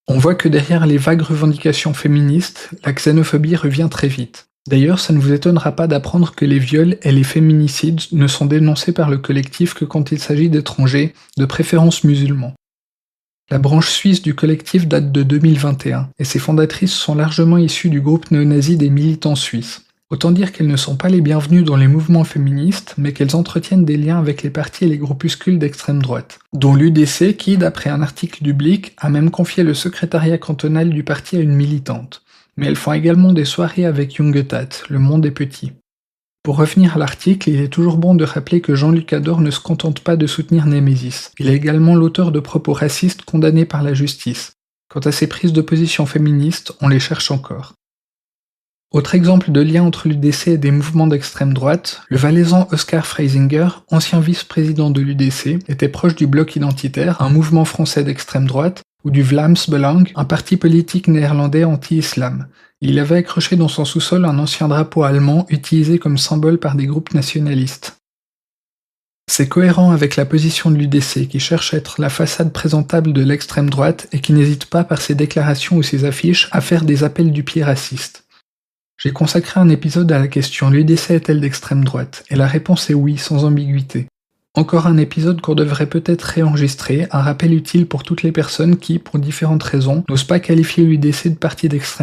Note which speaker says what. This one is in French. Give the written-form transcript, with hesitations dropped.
Speaker 1: On voit que derrière les vagues revendications féministes, la xénophobie revient très vite. D'ailleurs, ça ne vous étonnera pas d'apprendre que les viols et les féminicides ne sont dénoncés par le collectif que quand il s'agit d'étrangers, de préférence musulmans. La branche suisse du collectif date de 2021, et ses fondatrices sont largement issues du groupe néo-nazi des militants suisses. Autant dire qu'elles ne sont pas les bienvenues dans les mouvements féministes, mais qu'elles entretiennent des liens avec les partis et les groupuscules d'extrême droite, dont l'UDC qui, d'après un article du Blick, a même confié le secrétariat cantonal du parti à une militante. Mais elles font également des soirées avec Jungetat, le monde est petit. Pour revenir à l'article, il est toujours bon de rappeler que Jean-Luc Ador ne se contente pas de soutenir Némésis. Il est également l'auteur de propos racistes condamnés par la justice. Quant à ses prises de position féministes, on les cherche encore. Autre exemple de lien entre l'UDC et des mouvements d'extrême droite, le valaisan Oscar Freisinger, ancien vice-président de l'UDC, était proche du Bloc identitaire, un mouvement français d'extrême droite, ou du Vlaams-Belang, un parti politique néerlandais anti-islam. Il avait accroché dans son sous-sol un ancien drapeau allemand utilisé comme symbole par des groupes nationalistes. C'est cohérent avec la position de l'UDC qui cherche à être la façade présentable de l'extrême droite et qui n'hésite pas par ses déclarations ou ses affiches à faire des appels du pied racistes. J'ai consacré un épisode à la question « L'UDC est-elle d'extrême droite ?» et la réponse est oui, sans ambiguïté. Encore un épisode qu'on devrait peut-être réenregistrer, un rappel utile pour toutes les personnes qui, pour différentes raisons, n'osent pas qualifier l'UDC de parti d'extrême